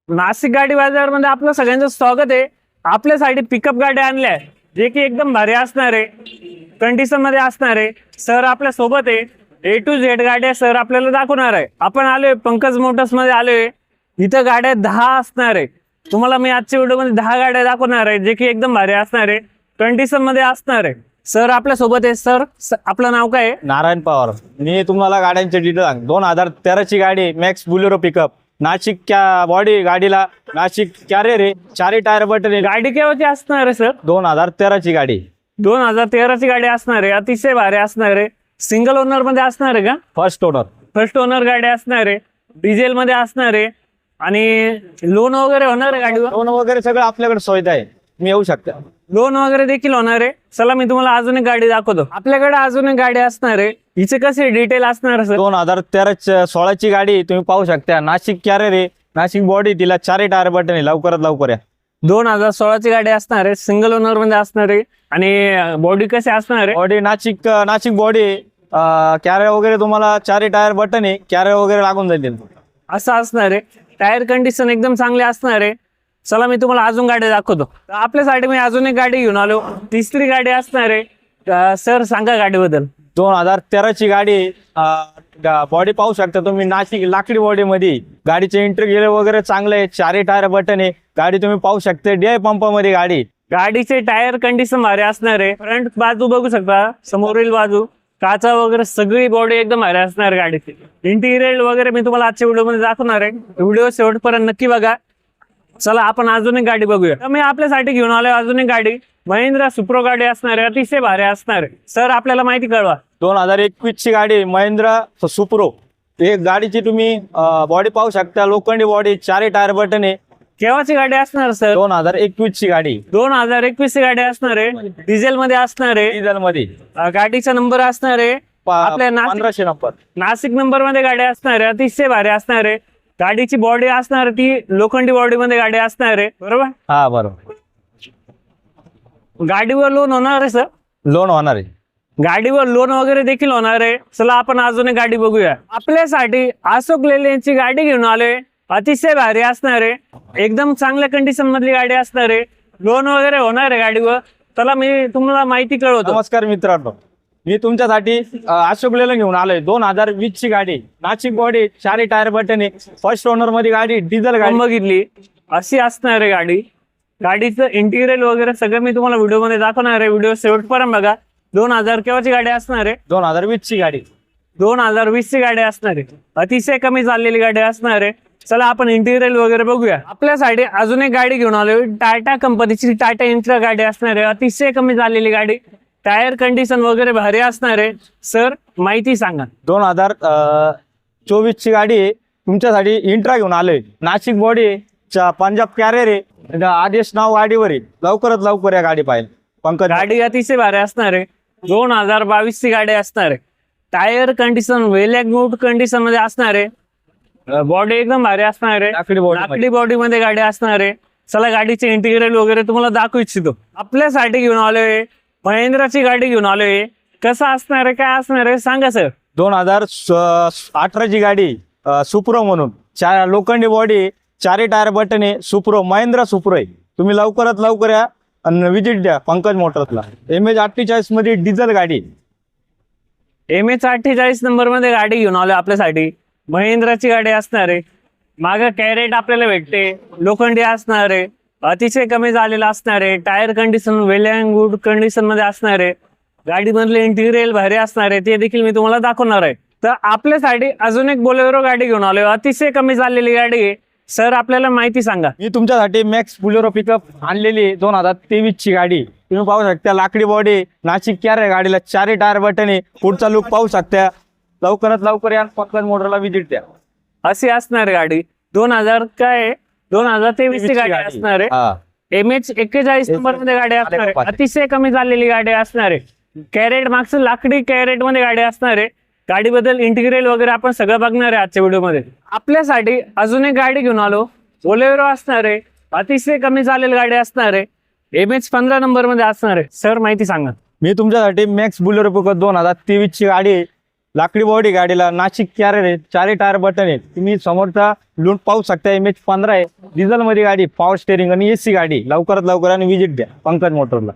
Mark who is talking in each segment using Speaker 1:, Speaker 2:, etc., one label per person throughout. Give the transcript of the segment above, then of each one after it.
Speaker 1: नाशिक गाडी बाजारमध्ये आपलं सगळ्यांचं स्वागत आहे। आपल्यासाठी पिकअप गाड्या आणल्या आहे, जे की एकदम भारी असणार आहे, कंडिशन मध्ये असणार आहे। सर आपल्या सोबत आहे, A to Z गाड्या सर आपल्याला दाखवणार आहे। आपण आलोय पंकज मोटर्स मध्ये आलोय, इथं गाड्या 10 असणार आहे। तुम्हाला मी आजच्या व्हिडिओ मध्ये 10 गाड्या दाखवणार आहे, जे की एकदम भारी असणार आहे, कंडिशन मध्ये असणार आहे। सर आपल्या सोबत आहे। सर आपलं नाव काय आहे?
Speaker 2: नारायण पवार। मी तुम्हाला गाड्यांचे डिटेल सांग। 2013 ची गाडी मॅक्स बुलेरो पिकअप, नाशिक क्या बॉडी गाडीला नाशिक कॅरियर आहे, 4 टायर बटन आहे।
Speaker 1: गाडी केव्हाची असणार आहे सर?
Speaker 2: 2013 ची गाडी,
Speaker 1: 2013 ची गाडी असणार आहे, अतिशय भारी असणार आहे। सिंगल ओनर मध्ये असणार आहे का?
Speaker 2: First owner.
Speaker 1: फर्स्ट ओनर गाडी असणार आहे, डिझेल मध्ये असणार आहे आणि लोन वगैरे होणार आहे गाडीवर?
Speaker 2: लोन वगैरे सगळं आपल्याकडे सुविधा आहे, मी येऊ शकता।
Speaker 1: लोन वगैरे देखील होणार आहे। चला मी तुम्हाला अजून एक गाडी दाखवतो। आपल्याकडे अजून एक गाडी असणार आहे, हिचे कसे डिटेल असणार आहे सर?
Speaker 2: 2016 ची गाडी तुम्ही पाहू शकता, नाशिक कॅरियर आहे, नाशिक बॉडी, तिला 4 टायर बटन आहे। लवकरात लवकर या।
Speaker 1: 2016 ची गाडी असणार आहे, सिंगल ओनर मध्ये असणार आहे आणि बॉडी कशी असणार आहे?
Speaker 2: बॉडी नाशिक बॉडी, कॅरियर वगैरे तुम्हाला 4 टायर बटन आहे, कॅरियर वगैरे लागून जाईल
Speaker 1: असं असणार आहे। टायर कंडिशन एकदम चांगली असणार आहे। चला मी तुम्हाला अजून गाडी दाखवतो। तर आपल्यासाठी मी अजून एक गाडी घेऊन आलो, तिसरी गाडी असणार आहे। सर सांगा गाडीबद्दल।
Speaker 2: 2013 ची गाडी, बॉडी पाहू शकता तुम्ही, नाशिक लाकडी बॉडी मध्ये। गाडीचे इंटर गेले वगैरे चांगले आहे, 4 टायर बटन आहे। गाडी तुम्ही पाहू शकता, DI पंपा मध्ये गाडी।
Speaker 1: गाडीचे टायर कंडिशन भारी असणार आहे। फ्रंट बाजू बघू शकता, समोरील बाजू, काचा वगैरे सगळी बॉडी एकदम भारी असणार गाडीची। इंटिरियर वगैरे मी तुम्हाला आजच्या व्हिडिओ मध्ये दाखवणार आहे, व्हिडिओ शेवटपर्यंत नक्की बघा। चला आपण अजून एक गाडी बघूया। तर मी आपल्यासाठी घेऊन आलोय अजून एक गाडी, महिंद्रा सुप्रो गाडी असणार आहे, अतिशय भारी असणार आहे। सर आपल्याला माहिती कळवा।
Speaker 2: 2021 ची गाडी महिंद्रा सुप्रो, एक गाडीची तुम्ही बॉडी पाहू शकता, लोखंडी बॉडी, 4 टायर बटन आहे।
Speaker 1: केव्हाची गाडी असणार सर?
Speaker 2: 2021 ची गाडी,
Speaker 1: 2021 ची गाडी असणार आहे, डिझेल मध्ये असणार आहे।
Speaker 2: डिझेल मध्ये
Speaker 1: गाडीचा नंबर असणार आहे आपल्या
Speaker 2: 1500 नंबर,
Speaker 1: नाशिक नंबर मध्ये गाडी असणार आहे, अतिशय भारी असणार आहे। गाडीची बॉडी असणार ती लोखंडी बॉडी मध्ये गाडी असणार आहे, बरोबर?
Speaker 2: हा बरोबर।
Speaker 1: गाडीवर लोन होणार आहे सर?
Speaker 2: लोन होणार आहे,
Speaker 1: गाडीवर लोन वगैरे देखील होणार आहे। चला आपण अजून एक गाडी बघूया। आपल्यासाठी अशोक लेलँडची गाडी घेऊन आलोय, अतिशय भारी असणार आहे, एकदम चांगल्या कंडिशन मधली गाडी असणार आहे, लोन वगैरे होणार आहे गाडीवर। चला मी तुम्हाला माहिती कळवतो।
Speaker 2: नमस्कार मित्रांनो, मी तुमच्यासाठी अशोक लेलँड घेऊन आलोय। 2020 ची गाडी, नाशिक बॉडी, 4 टायर बटन आहे, फर्स्ट ओनर मध्ये गाडी, डिझेल गाडी
Speaker 1: बघितली अशी असणार आहे गाडी। गाडीचं इंटिरियर वगैरे सगळं मी तुम्हाला व्हिडिओ मध्ये दाखवणार आहे, व्हिडिओ शेवटपर्यंत बघा। 2000 केव्हाची गाडी असणार आहे?
Speaker 2: 2020 ची गाडी,
Speaker 1: 2020 ची गाडी असणार आहे, अतिशय कमी चाललेली गाडी असणार आहे। चला आपण इंटिरियर वगैरे बघूया। आपल्यासाठी अजून एक गाडी घेऊन आलोय, टाटा कंपनीची टाटा इंट्रा गाडी असणार आहे, अतिशय कमी चाललेली गाडी, टायर कंडिशन वगैरे भारी असणार आहे। सर माहिती सांगा।
Speaker 2: 2024 ची गाडी आहे, तुमच्यासाठी इंट्रा घेऊन आलोय, नाशिक बॉडी, पंजाब कॅरियर आहे, आदेश नाव गाडीवर आहे। लवकरात लवकर या गाडी पाहिजे पंकज।
Speaker 1: गाडी अतिशय भारी असणार आहे, 2022 ची गाडी असणार आहे, टायर कंडिशन वेल गुड कंडिशन मध्ये असणार आहे, बॉडी एकदम भारी असणार आहे, लाकडी बॉडी मध्ये गाडी असणार आहे। चला गाडीचे इंटिरियर वगैरे तुम्हाला दाखवू इच्छितो। आपल्यासाठी घेऊन आलोय महिंद्राची गाडी घेऊन आलोय, कसं असणार आहे काय असणार आहे सांगा सर।
Speaker 2: 2018 ची गाडी, सुप्रो म्हणून, लोखंडी बॉडी, 4 टायर बटन आहे, सुप्रो, महिंद्रा सुप्रो आहे। तुम्ही लवकरात लवकर या आणि विजिट द्या पंकज मोटर्सला। MH48 मध्ये डिझेल गाडी,
Speaker 1: MH48 नंबर मध्ये गाडी घेऊन आलोय आपल्यासाठी, महिंद्राची गाडी असणार आहे। मागे कॅरेट आपल्याला भेटते, लोखंडी असणार आहे, अतिशय कमी झालेला असणार आहे, tyre condition well and good condition मध्ये असणार आहे, गाडी मधले इंटिरियर भारी असणार आहे, ते देखील मी तुम्हाला दाखवणार आहे। तर आपल्यासाठी अजून एक बोलेरो गाडी घेऊन आलोय, अतिशय कमी झालेली गाडी आहे। सर आपल्याला माहिती सांगा।
Speaker 2: मी तुमच्यासाठी मॅक्स बुलेरो पिकअप आणलेली 2023 ची गाडी, तुम्ही पाहू शकता, लाकडी बॉडी, नाशिक कॅरियर गाडीला, 4 टायर बटन आहे, पुढचा लुक पाहू शकता। लवकरात लवकर या, पंकज मोटरला विजिट द्या।
Speaker 1: अशी असणार आहे गाडी, 2023 ची गाडी असणार आहे, MH41 नंबर मध्ये गाडी असणार आहे, अतिशय कमी झालेली गाडी असणार आहे, कॅरेट मागचं लाकडी कॅरेट मध्ये गाडी असणार आहे। गाडीबद्दल इंटिरियर वगैरे आपण सगळं बघणार आहे आजच्या व्हिडिओ मध्ये। आपल्यासाठी अजून एक गाडी घेऊन आलो, बोलेरो असणार आहे, अतिशय कमी झालेली गाडी असणार आहे, MH15 नंबर मध्ये असणार आहे। सर माहिती सांगा।
Speaker 2: मी तुमच्यासाठी मॅक्स बुलेरो पिकअप 2023 ची गाडी, लाकडी बॉडी गाडीला, नाशिक कॅरेट आहे, 4 टायर बटन आहे. तुम्ही समोरचा लूट पाहू शकता. MH15 आहे, डिझेल मध्ये गाडी, पॉवर स्टेअरिंग आणि AC गाडी. लवकरात लवकर आणि विजिट द्या पंकज मोटरला.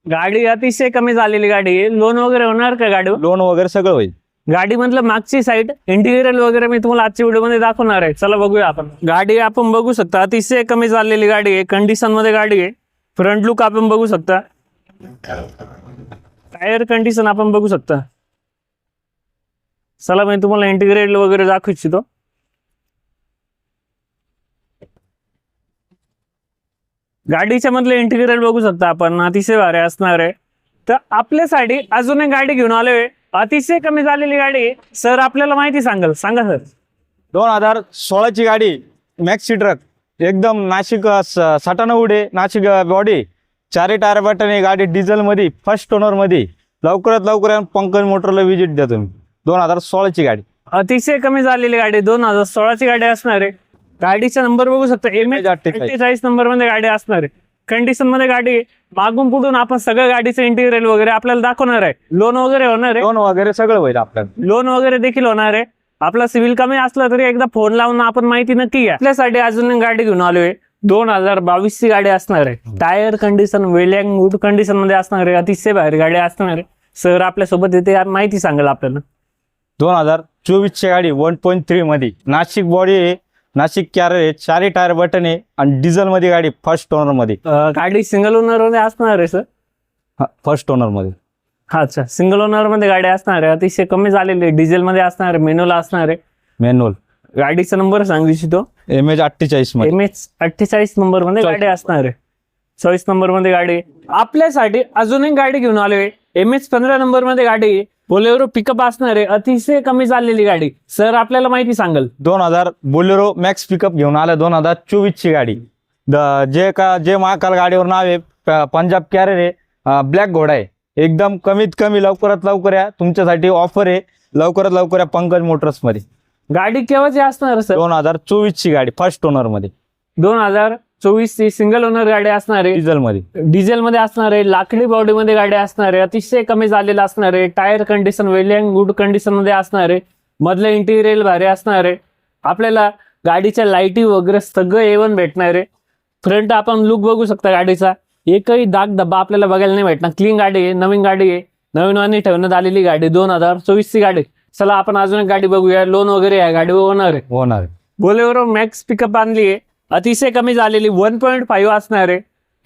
Speaker 1: गाडी अतिशय कमी झालेली गाडी आहे. लोन वगैरे होणार का गाडीवर?
Speaker 2: लोन वगैरे सगळं होईल.
Speaker 1: गाडी मधलं मागची साईड इंटिरियर वगैरे मी तुम्हाला आजच्या व्हिडिओ मध्ये दाखवणार आहे. चला बघूया आपण. गाडी आपण बघू शकता अतिशय कमी झालेली गाडी आहे, कंडिशन मध्ये गाडी आहे. फ्रंट लुक आपण बघू शकता, टायर कंडिशन आपण बघू शकता. चला मी तुम्हाला इंटिग्रेट वगैरे दाखवू इच्छितो. गाडीच्या मधले इंटिग्रेट बघू शकता आपण, अतिशय भारी असणार आहे. तर आपल्यासाठी अजून एक गाडी घेऊन आलोय, अतिशय कमी झालेली गाडी आहे. सर आपल्याला माहिती सांगाल, सांगा सर.
Speaker 2: 2016 ची गाडी, मॅक्सी ट्रक, एकदम नाशिक 97 आहे, नाशिक बॉडी, 4 टायर बटन आहे गाडी, डिझेल मध्ये, फर्स्ट ओनर मध्ये. लवकरात लवकर पंकज मोटरला विजिट द्या तुम्ही. 2016 ची गाडी,
Speaker 1: अतिशय कमी झालेली गाडी, 2016 ची गाडी असणार आहे. गाडीचा नंबर बघू शकता, MH48 नंबर मध्ये गाडी असणार आहे. कंडिशन मध्ये गाडी आहे. मागून पुढून आपण सगळं गाडीचं इंटिरियर वगैरे आपल्याला दाखवणार आहे. लोन वगैरे होणार आहे,
Speaker 2: लोन वगैरे सगळं होईल आपल्याला.
Speaker 1: लोन वगैरे देखील होणार आहे. आपला सिव्हिल कमी असला तरी एकदा फोन लावून आपण माहिती नक्की घ्या. आपल्यासाठी अजून एक गाडी घेऊन आलोय, 2022 ची गाडी असणार आहे. Tyre condition well and good condition मध्ये असणार आहे, अतिशय भारी गाडी असणार आहे. सर आपल्यासोबत येते, माहिती सांगाल आपल्याला.
Speaker 2: 2024 ची गाडी, 1.3 मध्ये, नाशिक बॉडी आहे, नाशिक कॅरेट आहे, 4 टायर बटन आहे आणि डिझेल मध्ये गाडी, फर्स्ट ओनर मध्ये.
Speaker 1: गाडी सिंगल ओनर मध्ये असणार आहे सर?
Speaker 2: फर्स्ट ओनर मध्ये.
Speaker 1: अच्छा, सिंगल ओनर मध्ये गाडी असणार आहे, अतिशय कमी झालेली, डिझेल मध्ये असणार आहे, मेन्युअल असणार आहे.
Speaker 2: मॅन्युअल.
Speaker 1: गाडीचा नंबर सांगू इच्छितो,
Speaker 2: MH48 मध्ये.
Speaker 1: MH48 नंबर मध्ये गाडी असणार आहे. 24 नंबर मध्ये गाडी. आपल्यासाठी अजून एक गाडी घेऊन आलोय, MH15 नंबर मध्ये गाडी, बोलेरो पिकअप असणार आहे, अतिशय कमी झालेली गाडी. सर आपल्याला माहिती सांगाल.
Speaker 2: 2000 बोलेरो मॅक्स पिकअप घेऊन आलं, 2024 ची गाडी. जे महाकाल गाडीवर नाव आहे, पंजाब कॅरेट आहे, ब्लॅक घोडा आहे. एकदम कमीत कमी लवकरात लवकर या, तुमच्यासाठी ऑफर आहे. लवकरात लवकर या पंकज मोटर्स मध्ये.
Speaker 1: गाडी केव्हाची असणार सर?
Speaker 2: 2024 ची गाडी, फर्स्ट ओनर मध्ये.
Speaker 1: 2024 ची सिंगल ओनर गाडी असणार आहे,
Speaker 2: डिझेल मध्ये.
Speaker 1: डिझेल मध्ये असणार आहे, लाकडी बॉडी मध्ये गाडी असणार आहे, अतिशय कमी झालेला असणार आहे. Tyre condition well and good condition मध्ये असणार आहे. मधलं इंटिरियर भारी असणार आहे. आपल्याला गाडीच्या लाईटी वगैरे सगळं A1 भेटणार आहे. फ्रंट आपण लुक बघू शकता गाडीचा, एकही दाग धब्बा आपल्याला बघायला नाही भेटणार. क्लीन गाडी आहे, नवीन गाडी आहे, नवीन ठेवण्यात आलेली गाडी, 2024 ची गाडी. चला आपण अजून एक गाडी बघूया. लोन वगैरे आहे गाडी होणार आहे. बोलेरो मॅक्स पिकअप आणली आहे, अतिशय कमी झालेली, 1.5 असणार आहे.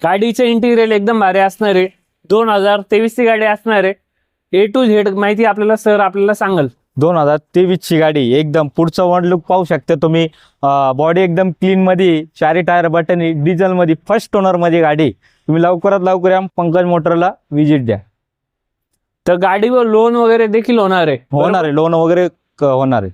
Speaker 1: गाडीचे इंटिरियर एकदम भारी असणार आहे. 2023 ची गाडी असणार आहे. A to Z माहिती आपल्याला सर आपल्याला सांगाल.
Speaker 2: 2023 ची गाडी, एकदम पुढचा वन लुक पाहू शकता तुम्ही. बॉडी एकदम क्लीन मध्ये, 4 टायर बटन, डिझेल मध्ये, फर्स्ट ओनर मध्ये गाडी. तुम्ही लवकरात लवकर या पंकज मोटरला विजिट द्या.
Speaker 1: तर गाडीवर लोन वगैरे देखील होणार आहे.
Speaker 2: लोन वगैरे होणार आहे.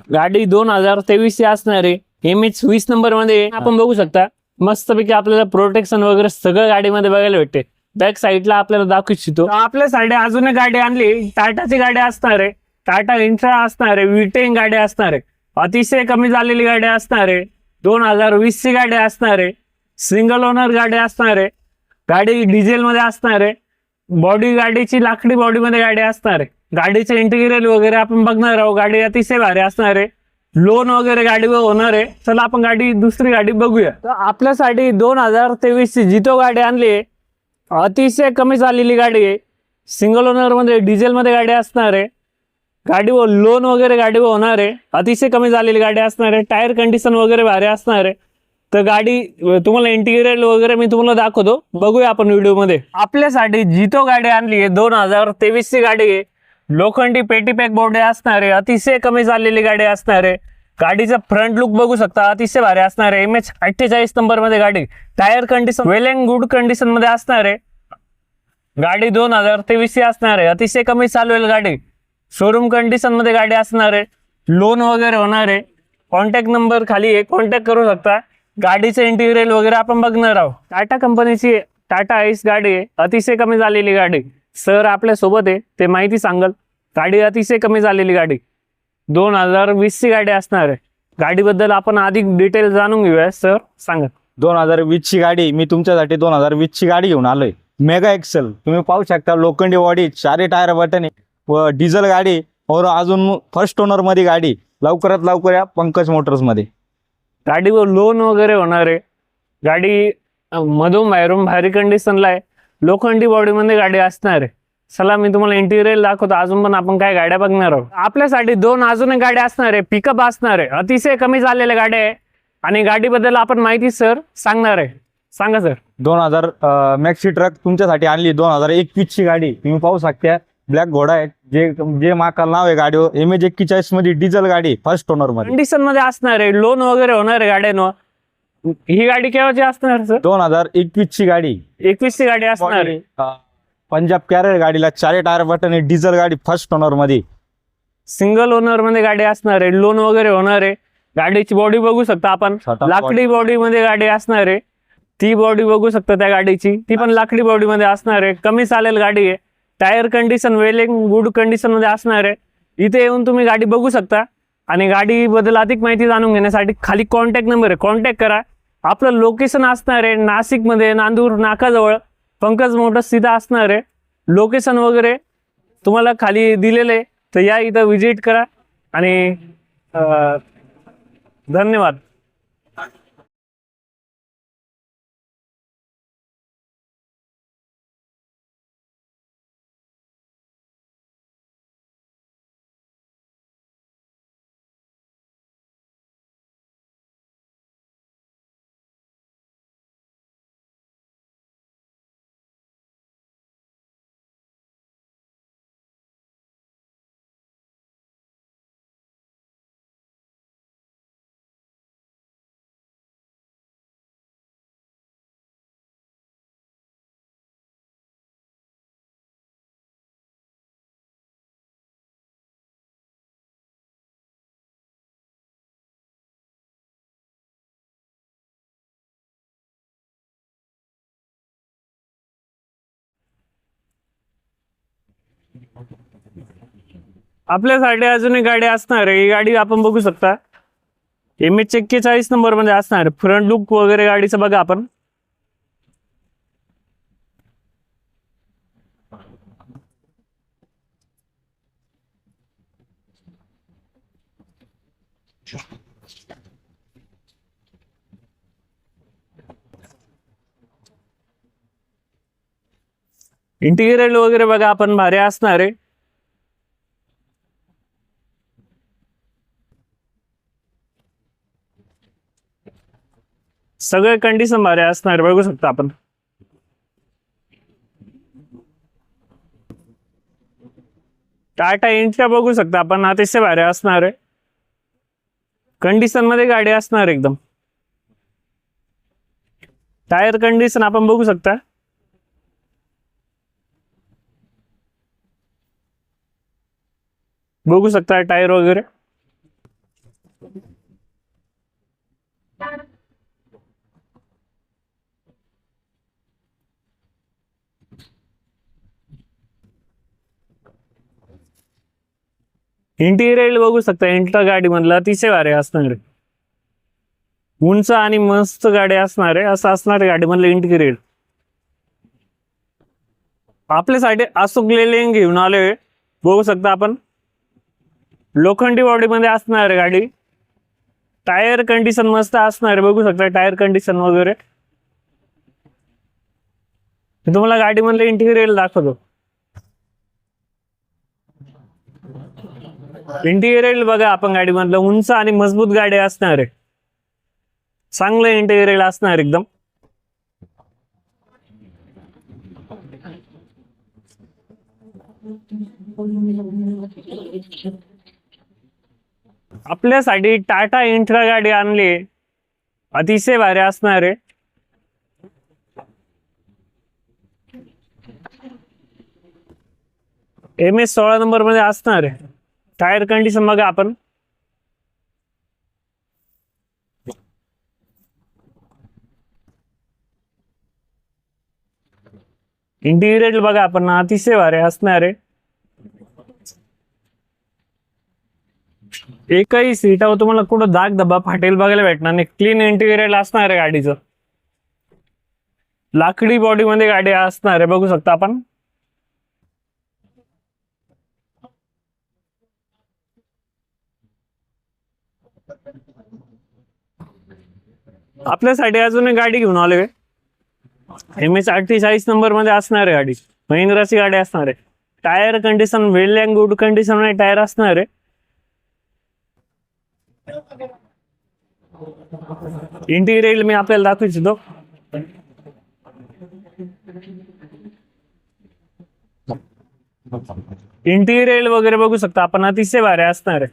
Speaker 1: गाडी 2023 ची असणार आहे. MH20 नंबर मध्ये आपण बघू शकता, मस्तपैकी आपल्याला प्रोटेक्शन वगैरे सगळं गाडीमध्ये बघायला भेटते. बॅक साईडला आपल्याला दाखवू इच्छितो. आपल्यासाठी अजून एक गाडी आणली, टाटाची गाडी असणार आहे, टाटा इंट्रा असणार आहे, विटेन गाडी असणार आहे, अतिशय कमी झालेली गाडी असणार आहे. 2020 ची गाडी असणार आहे, सिंगल ओनर गाडी असणार आहे. गाडी डिझेल मध्ये असणार आहे. बॉडी गाडीची लाकडी बॉडी मध्ये गाडी असणार आहे. गाडीचे इंटिरियर वगैरे आपण बघणार आहोत. गाडी अतिशय भारी असणार आहे. लोन वगैरे गाडीवर होणार आहे. चला आपण दुसरी गाडी बघूया. तर आपल्यासाठी 2023 ची जितो गाडी आणली आहे, अतिशय कमी झालेली गाडी आहे, सिंगल ओनर मध्ये, डिझेल मध्ये गाडी असणार आहे. गाडीवर लोन वगैरे गाडीवर होणार आहे, अतिशय कमी झालेली गाडी असणार आहे. टायर कंडिशन वगैरे भारी असणार आहे. तर गाडी तुम्हाला इंटिरियर वगैरे मी तुम्हाला दाखवतो, बघूया आपण व्हिडिओ मध्ये. आपल्यासाठी जितो गाडी आणली आहे, 2023 ची गाडी आहे. लोखंडी पेटी पॅक बॉडी असणार आहे, अतिशय कमी झालेली गाडी असणार आहे. गाडीचा फ्रंट लुक बघू शकता, अतिशय भारी असणार आहे. MH48 नंबर मध्ये गाडी. Tyre condition well and good condition मध्ये असणार आहे. गाडी 2023 ची असणार आहे, अतिशय कमी चालवेल गाडी. शोरूम कंडिशन मध्ये गाडी असणार आहे. लोन वगैरे होणार आहे. कॉन्टॅक्ट नंबर खाली आहे, कॉन्टॅक्ट करू शकता. गाडीचे इंटिरियर वगैरे आपण बघणार आहोत. टाटा कंपनीची टाटा आईस गाडी आहे, अतिशय कमी झालेली गाडी. सर आपल्या सोबत आहे, ते माहिती सांगाल. गाडी अतिशय कमी झालेली गाडी, 2020 ची गाडी असणार आहे. गाडीबद्दल आपण अधिक डिटेल जाणून घेऊया. सर सांगा.
Speaker 2: 2020 ची गाडी, मी तुमच्यासाठी 2020 ची गाडी घेऊन आलोय. मेगा एक्सेल तुम्ही पाहू शकता. लोखंडी बॉडी, 4 टायर बटन आहे, व डिझेल गाडी और अजून फर्स्ट ओनर मध्ये गाडी लवकरात लवकर या पंकज मोटर्स मध्ये.
Speaker 1: गाडीवर लोन वगैरे होणार आहे. गाडी मधून बाहेरून भारी कंडिशनला आहे. लोखंडी बॉडीमध्ये गाडी असणार आहे. चला मी तुम्हाला इंटिरियर दाखवतो. अजून पण आपण काय गाड्या बघणार आहोत. आपल्यासाठी दोन अजून एक गाड्या असणार आहे. पिकअप असणार आहे. अतिशय कमी झालेल्या गाड्या आहे आणि गाडीबद्दल आपण माहिती सर सांगणार आहे. सांगा सर.
Speaker 2: 2000 मॅक्सी ट्रक तुमच्यासाठी आणली. 2021 ची गाडी तुम्ही पाहू शकता. ब्लॅक घोडा आहे. जे माकाल नाव आहे गाडीवर. MH41 मध्ये डिझेल गाडी फर्स्ट ओनर मध्ये
Speaker 1: कंडिशन मध्ये असणार आहे. लोन वगैरे होणार आहे गाड्यांवर. ही गाडी केव्हाची असणार सर?
Speaker 2: 2021 ची गाडी.
Speaker 1: 21 ची गाडी असणार आहे.
Speaker 2: पंजाब कॅरियर गाडीला 4 टायर बटन आहे. डिझेल गाडी फर्स्ट ओनर मध्ये.
Speaker 1: सिंगल ओनर मध्ये गाडी असणार आहे. लोन वगैरे होणार आहे. गाडीची बॉडी बघू शकता आपण. लाकडी बॉडी मध्ये गाडी असणार आहे. ती बॉडी बघू शकता त्या गाडीची. ती पण लाकडी बॉडी मध्ये असणार आहे. कमी चालेल गाडी आहे. टायर कंडिशन वेल गुड कंडिशन मध्ये असणार आहे. इथे येऊन तुम्ही गाडी बघू शकता आणि गाडीबद्दल अधिक माहिती जाणून घेण्यासाठी खाली कॉन्टॅक्ट नंबर आहे. कॉन्टॅक्ट करा. आपलं लोकेशन असणार आहे नाशिकमध्ये नांदूर नाकाजवळ पंकज मोटर्स तिथं असणार आहे. लोकेशन वगैरे तुम्हाला खाली दिलेलं आहे. तर या इथं विजिट करा आणि धन्यवाद. आपल्यासाठी अजून एक गाडी असणार आहे. ही गाडी आपण बघू शकता. MH41 नंबर मध्ये असणार. फ्रंट लुक वगैरे गाडीचं बघा आपण. इंटिरियर वगैरे बघा आपण भारी असणार आहे. सगळे कंडिशन भारी असणार बघू शकता आपण. टाटा इंडिका बघू शकता आपण. अतिशय भारी असणार आहे. कंडिशन मध्ये गाडी असणार एकदम. टायर कंडिशन आपण बघू शकता. बघू शकता टायर वगैरे. इंटिरियर बघू शकता. इंट्रा गाडी मधला अतिशय भारी असणार आहे. उंच आणि मस्त गाडी असणार आहे. असं असणार आहे गाडी मधलं इंटिरियर. आपल्यासाठी अशोक लेलेंग घेऊन आलोय. बघू शकता आपण. लोखंडी बॉडी मध्ये असणार आहे गाडी. टायर कंडिशन मस्त असणार आहे. बघू शकता टायर कंडिशन वगैरे. तुम्हाला गाडी मधलं इंटिरियर दाखवतो. इंटिरियर बघा आपण. गाडी मधलं उंच आणि मजबूत गाडी असणार आहे. चांगलं इंटिरियर असणार एकदम. आपल्यासाठी टाटा इंट्रा गाडी आणली. अतिशय भारी असणार आहे. MS16 नंबर मध्ये असणार आहे. टायर कंडिशन बघा आपण. इंटिरियर बघा आपण. अतिशय भारी असणार आहे. एकही सीटावर तुम्हाला कुठं दाग धब्बा फाटेल बघायला भेटणार नाही. क्लीन इंटिरियर असणार आहे गाडीचं. लाकडी बॉडी मध्ये गाडी असणार आहे बघू शकता आपण. आपल्यासाठी अजून एक गाडी घेऊन आलोय. MS 48 नंबर मध्ये असणार आहे गाडी. महिंद्राची गाडी असणार आहे. Tyre condition well and good condition मध्ये टायर असणार आहे. इंटिरियर मी आपल्याला दाखवू इच्छितो. इंटिरियर वगैरे बघू शकता आपण, अतिशय भारी असणार आहे.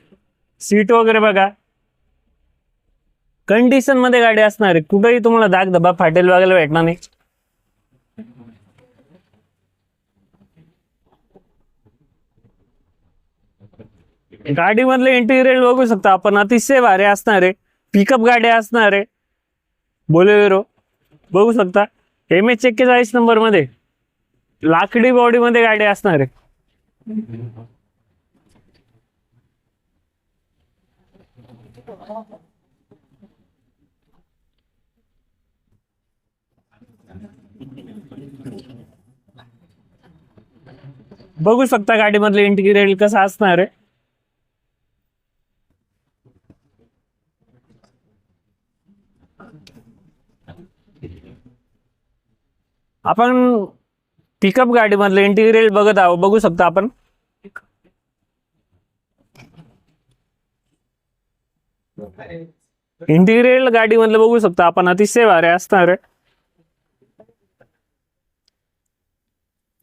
Speaker 1: सीट वगैरे बघा, कंडिशन मध्ये गाडी असणार आहे. कुठेही तुम्हाला दाग धब्बा फाटेल वगैरे भेटणार नाही. गाडी मधले इंटिरियर बघू शकता आपण, अतिशय भारी असणार आहे. पिकअप गाडी असणार आहे. बोलेरो बघू शकता. MS 41 नंबर मध्ये लाकडी बॉडी मध्ये गाडी असणार आहे. बघू शकता गाडी मधले इंटिरियर कसं असणार आहे. आपण पिकअप गाडी मधले इंटिरियर बघत आहोत. बघू शकता आपण. इंटिरियर गाडी मधलं बघू शकता आपण, अतिशय भारी असणार आहे.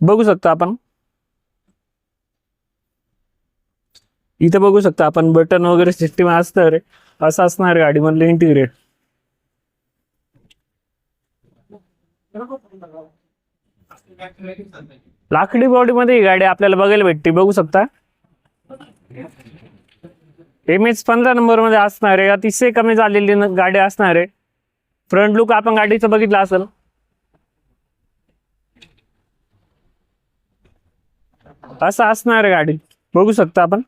Speaker 1: बघू शकता आपण. इथे बघू शकता आपण बटन वगैरे सिस्टीम असणार आहे. असं असणार आहे गाडी मधलं इंटिरियर. लाकडी बॉडी मध्ये ही गाडी आपल्याला बघायला भेटते. बघू शकता. MS 15 नंबर मध्ये असणार आहे. अतिशय कमी झालेली गाडी असणार आहे. फ्रंट लुक आपण गाडीचं बघितलं असेल. असं असणार आहे गाडी. बघू शकता आपण.